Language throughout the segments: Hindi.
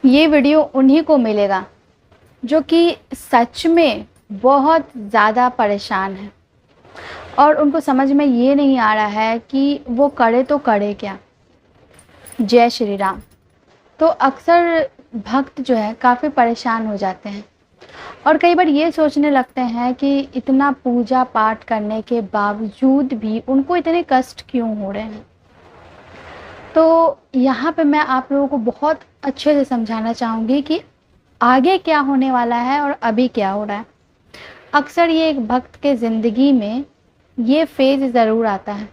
ये वीडियो उन्हीं को मिलेगा जो कि सच में बहुत ज़्यादा परेशान हैं और उनको समझ में ये नहीं आ रहा है कि वो करे तो करे क्या। जय श्री राम। तो अक्सर भक्त जो है काफ़ी परेशान हो जाते हैं और कई बार ये सोचने लगते हैं कि इतना पूजा पाठ करने के बावजूद भी उनको इतने कष्ट क्यों हो रहे हैं। तो यहाँ पे मैं आप लोगों को बहुत अच्छे से समझाना चाहूँगी कि आगे क्या होने वाला है और अभी क्या हो रहा है। अक्सर ये एक भक्त के ज़िंदगी में ये फ़ेज़ ज़रूर आता है,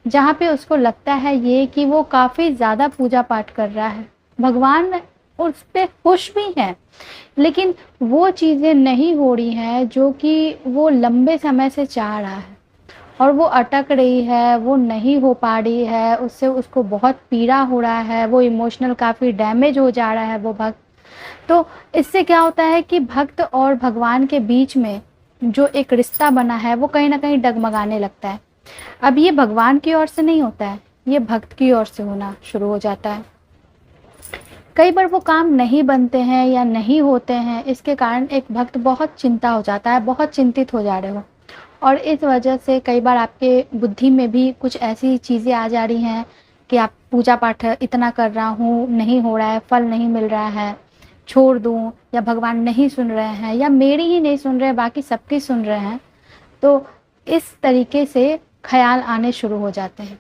जहाँ पे उसको लगता है ये कि वो काफ़ी ज़्यादा पूजा पाठ कर रहा है, भगवान उस पे खुश भी हैं, लेकिन वो चीज़ें नहीं हो रही हैं जो कि वो लंबे समय से चाह रहा है और वो अटक रही है, वो नहीं हो पा रही है, उससे उसको बहुत पीड़ा हो रहा है, वो इमोशनल काफ़ी डैमेज हो जा रहा है वो भक्त। तो इससे क्या होता है कि भक्त और भगवान के बीच में जो एक रिश्ता बना है वो कहीं न कहीं डगमगाने लगता है। अब ये भगवान की ओर से नहीं होता है, ये भक्त की ओर से होना शुरू हो जाता है। कई बार वो काम नहीं बनते हैं या नहीं होते हैं, इसके कारण एक भक्त बहुत चिंता हो जाता है, बहुत चिंतित हो जा रहे हो और इस वजह से कई बार आपके बुद्धि में भी कुछ ऐसी चीज़ें आ जा रही हैं कि आप पूजा पाठ इतना कर रहा हूँ, नहीं हो रहा है, फल नहीं मिल रहा है, छोड़ दूँ या भगवान नहीं सुन रहे हैं या मेरी ही नहीं सुन रहे हैं, बाकी सबकी सुन रहे हैं। तो इस तरीके से ख़्याल आने शुरू हो जाते हैं।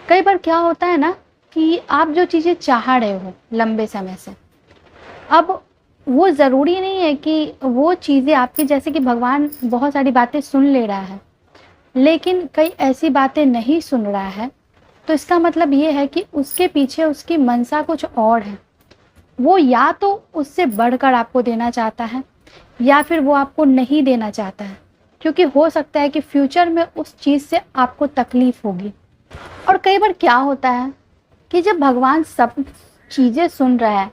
कई बार क्या होता है ना कि आप जो चीज़ें चाह रहे हो लंबे समय से, अब वो ज़रूरी नहीं है कि वो चीज़ें आपकी, जैसे कि भगवान बहुत सारी बातें सुन ले रहा है, लेकिन कई ऐसी बातें नहीं सुन रहा है, तो इसका मतलब ये है कि उसके पीछे उसकी मनसा कुछ और है। वो या तो उससे बढ़कर आपको देना चाहता है या फिर वो आपको नहीं देना चाहता है, क्योंकि हो सकता है कि फ्यूचर में उस चीज़ से आपको तकलीफ़ होगी। और कई बार क्या होता है कि जब भगवान सब चीज़ें सुन रहा है,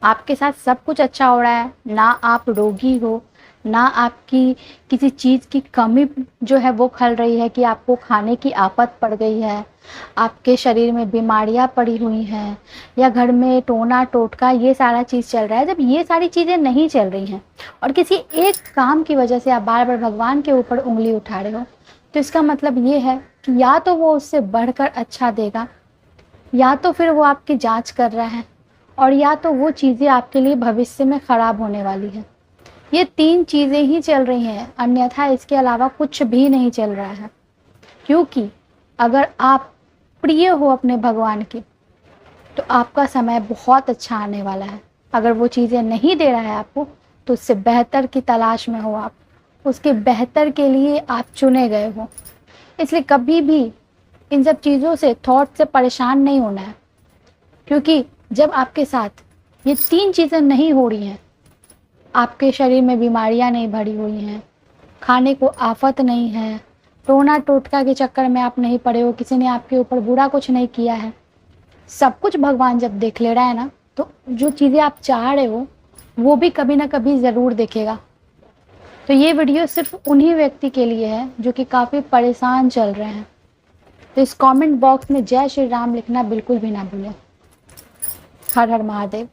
आपके साथ सब कुछ अच्छा हो रहा है, ना आप रोगी हो, ना आपकी किसी चीज़ की कमी जो है वो खल रही है कि आपको खाने की आफत पड़ गई है, आपके शरीर में बीमारियां पड़ी हुई हैं या घर में टोना टोटका ये सारा चीज़ चल रहा है। जब ये सारी चीज़ें नहीं चल रही हैं और किसी एक काम की वजह से आप बार बार भगवान के ऊपर उंगली उठा रहे हो, तो इसका मतलब ये है कि या तो वो उससे बढ़कर अच्छा देगा, या तो फिर वो आपकी जांच कर रहा है, और या तो वो चीज़ें आपके लिए भविष्य में ख़राब होने वाली है। ये 3 चीज़ें ही चल रही हैं, अन्यथा इसके अलावा कुछ भी नहीं चल रहा है। क्योंकि अगर आप प्रिय हो अपने भगवान के, तो आपका समय बहुत अच्छा आने वाला है। अगर वो चीज़ें नहीं दे रहा है आपको, तो उससे बेहतर की तलाश में हो आप, उसके बेहतर के लिए आप चुने गए हो। इसलिए कभी भी इन सब चीज़ों से, थॉट से परेशान नहीं होना है, क्योंकि जब आपके साथ ये 3 चीज़ें नहीं हो रही हैं, आपके शरीर में बीमारियां नहीं भरी हुई हैं, खाने को आफत नहीं है, टोना टोटका के चक्कर में आप नहीं पड़े हो, किसी ने आपके ऊपर बुरा कुछ नहीं किया है, सब कुछ भगवान जब देख ले रहा है ना, तो जो चीज़ें आप चाह रहे हो वो भी कभी ना कभी ज़रूर देखेगा। तो ये वीडियो सिर्फ उन्हीं व्यक्ति के लिए है जो कि काफ़ी परेशान चल रहे हैं। तो इस कमेंट बॉक्स में जय श्री राम लिखना बिल्कुल भी ना भूलें। हर हर महादेव।